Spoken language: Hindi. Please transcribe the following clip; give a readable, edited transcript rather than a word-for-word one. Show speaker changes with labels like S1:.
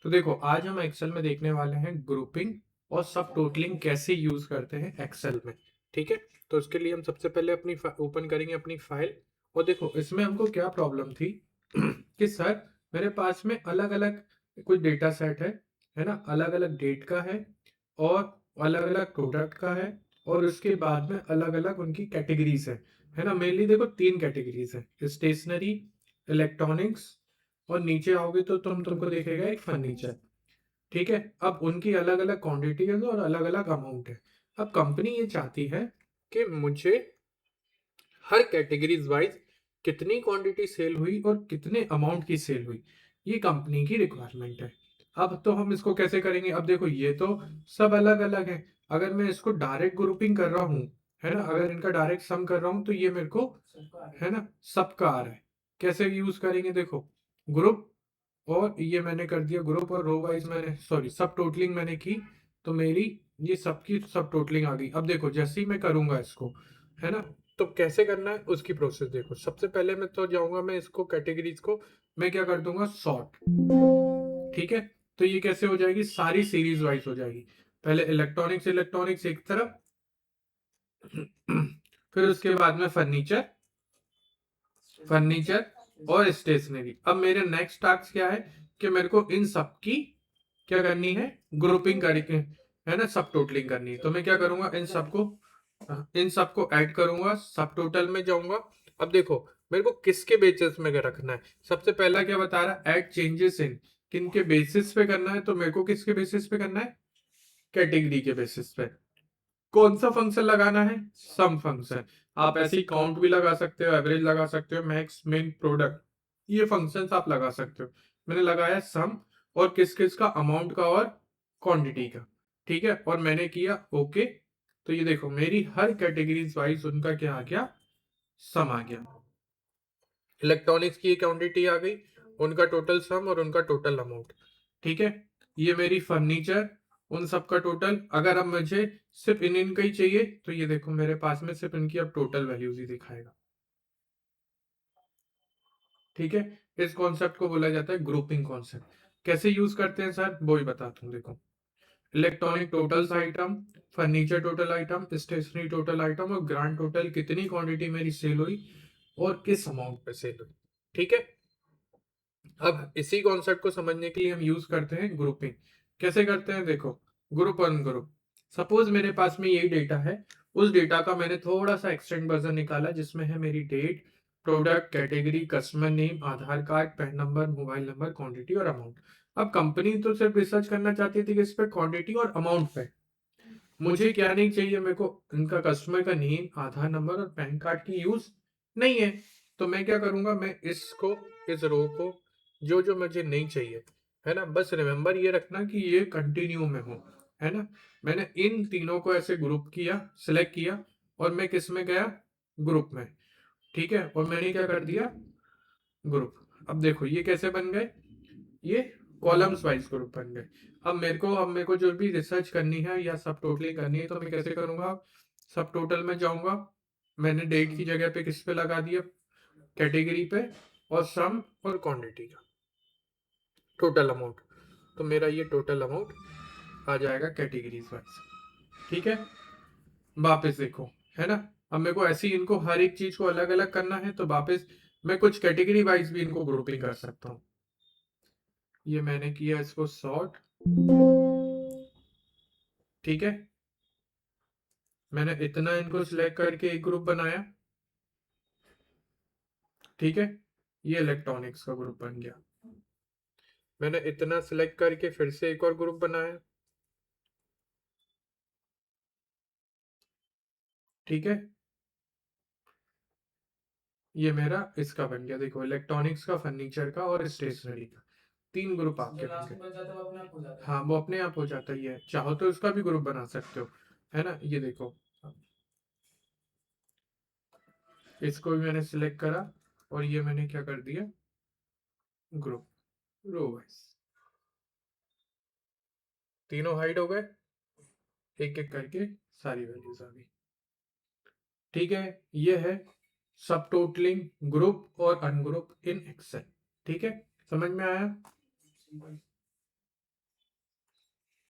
S1: तो देखो आज हम एक्सेल में देखने वाले हैं ग्रुपिंग और सब टोटलिंग कैसे यूज करते हैं एक्सेल में। ठीक है, तो उसके लिए हम सबसे पहले अपनी ओपन करेंगे अपनी फाइल। और देखो इसमें हमको क्या प्रॉब्लम थी कि सर मेरे पास में अलग अलग कुछ डेटा सेट है ना, अलग अलग डेट का है और अलग अलग प्रोडक्ट का है और उसके बाद में अलग अलग उनकी कैटेगरीज है ना। मेनली देखो तीन कैटेगरीज है, स्टेशनरी, इलेक्ट्रॉनिक्स और नीचे आओगे तो तुमको दिखेगा एक फर्नीचर। ठीक है, अब उनकी अलग अलग क्वांटिटी है और अलग अलग अमाउंट है। अब कंपनी ये चाहती है कि मुझे हर कैटेगरीज वाइज कितनी क्वांटिटी सेल हुई और कितने अमाउंट की सेल हुई, ये कंपनी की रिक्वायरमेंट है। अब तो हम इसको कैसे करेंगे, अब देखो ये तो सब अलग अलग है। अगर मैं इसको डायरेक्ट ग्रुपिंग कर रहा हूँ, है ना, अगर इनका डायरेक्ट सम कर रहा हूँ तो ये मेरे को, है ना, सबका आ रहा है। कैसे यूज करेंगे, देखो ग्रुप, और ये मैंने कर दिया ग्रुप और रो वाइज मैंने सॉरी सब टोटलिंग मैंने की, तो मेरी ये सबकी सब टोटलिंग आ गई। अब देखो जैसे ही मैं करूंगा इसको, है ना, तो कैसे करना है उसकी प्रोसेस देखो। सबसे पहले मैं तो जाऊंगा, मैं इसको कैटेगरीज को मैं क्या कर दूंगा, सॉर्ट। ठीक है, तो ये कैसे हो जाएगी, सारी सीरीज वाइज हो जाएगी। पहले इलेक्ट्रॉनिक्स इलेक्ट्रॉनिक्स एक तरफ, फिर उसके बाद में फर्नीचर फर्नीचर और स्टेशनरी। अब मेरे नेक्स्ट टास्क क्या है कि मेरे को इन सब की क्या करनी है, ग्रुपिंग करके, है ना, सब टोटलिंग करनी है। तो मैं क्या करूंगा, इन सबको ऐड करूंगा, सब टोटल में जाऊंगा। अब देखो मेरे को किसके बेसिस में रखना है। सबसे पहला क्या बता रहा है, ऐड चेंजेस इन, किन के बेसिस पे करना है, तो मेरे को किसके बेसिस पे करना है, कैटेगरी के बेसिस पे। कौन सा फंक्शन लगाना है, सम फंक्शन। आप ऐसे ही काउंट भी लगा सकते हो, एवरेज लगा सकते हो, मैक्स मिन प्रोडक्ट, ये फंक्शंस आप लगा सकते हो। मैंने लगाया सम और किस किस का, अमाउंट का और क्वांटिटी का। ठीक है, और मैंने किया ओके। तो ये देखो मेरी हर कैटेगरीज वाइज उनका क्या आ गया, सम आ गया। इलेक्ट्रॉनिक्स की क्वांटिटी आ गई, उनका टोटल सम और उनका टोटल अमाउंट। ठीक है, ये मेरी फर्नीचर, उन सब का टोटल। अगर अब मुझे सिर्फ इन इनका ही चाहिए तो ये देखो मेरे पास में सिर्फ इनकी अब टोटल वैल्यूज ही दिखाएगा। ठीक है, इस कॉन्सेप्ट को बोला जाता है ग्रुपिंग कॉन्सेप्ट। कैसे यूज करते हैं सर, वो ही बताता हूँ। देखो electronic totals item, furniture total item, stationery total item और ग्रांड टोटल, कितनी क्वांटिटी मेरी सेल हुई और किस अमाउंट पे सेल हुई। ठीक है, अब इसी कॉन्सेप्ट को समझने के लिए हम यूज करते हैं ग्रुपिंग। कैसे करते हैं, देखो ग्रुप अन ग्रुप। सपोज मेरे पास में यही डेटा है, उस डेटा का मैंने थोड़ा सा एक्सटेंड वर्जन निकाला जिसमें है मेरी date, product, category, customer name, Aadhaar card, PAN number, mobile number, quantity और अमाउंट। अब कंपनी तो सिर्फ रिसर्च करना चाहती थी कि इस पे क्वांटिटी और अमाउंट पे, मुझे क्या नहीं चाहिए, मेरे को इनका कस्टमर का नेम, आधार नंबर और पैन कार्ड की यूज नहीं है। तो मैं क्या करूंगा, मैं इसको, इस रो को, जो जो मुझे नहीं चाहिए, है ना, बस रिमेंबर ये रखना कि ये कंटिन्यू में हो, है ना। मैंने इन तीनों को ऐसे ग्रुप किया, सिलेक्ट किया और मैं किस में गया, ग्रुप में। ठीक है, और मैंने क्या कर दिया, ग्रुप। अब देखो ये कैसे बन गए, ये कॉलम्स वाइज ग्रुप बन गए। अब मेरे को जो भी रिसर्च करनी है या सब टोटली करनी है तो मैं कैसे करूंगा, सब टोटल में जाऊंगा। मैंने डेट की जगह पे किस पे लगा दिया, कैटेगरी पे, और सम और क्वांटिटी का टोटल अमाउंट। तो मेरा ये टोटल अमाउंट आ जाएगा कैटेगरीज वाइज। ठीक है, वापस देखो, है ना। अब मेरे को ऐसे ही इनको हर एक चीज को अलग अलग करना है तो वापस मैं कुछ कैटेगरी वाइज भी इनको ग्रुपिंग कर सकता हूँ। ये मैंने किया इसको सॉर्ट। ठीक है, मैंने इतना इनको सिलेक्ट करके एक ग्रुप बनाया। ठीक है, ये इलेक्ट्रॉनिक्स का ग्रुप बन गया। मैंने इतना सिलेक्ट करके फिर से एक और ग्रुप बनाया। ठीक है, ये मेरा इसका बन गया। देखो इलेक्ट्रॉनिक्स का, फर्नीचर का और स्टेशनरी का, तीन ग्रुप आपके बन गए। हाँ वो अपने आप हो जाता ही है, चाहो तो उसका भी ग्रुप बना सकते हो, है ना। ये देखो इसको भी मैंने सिलेक्ट करा और ये मैंने क्या कर दिया, ग्रुप, रो वाइज। तीनों हाइड हो गए, एक एक करके सारी वैल्यूज आ गई। ठीक है, ये है सब टोटलिंग ग्रुप और अनग्रुप इन एक्सेल। ठीक है, समझ में आया।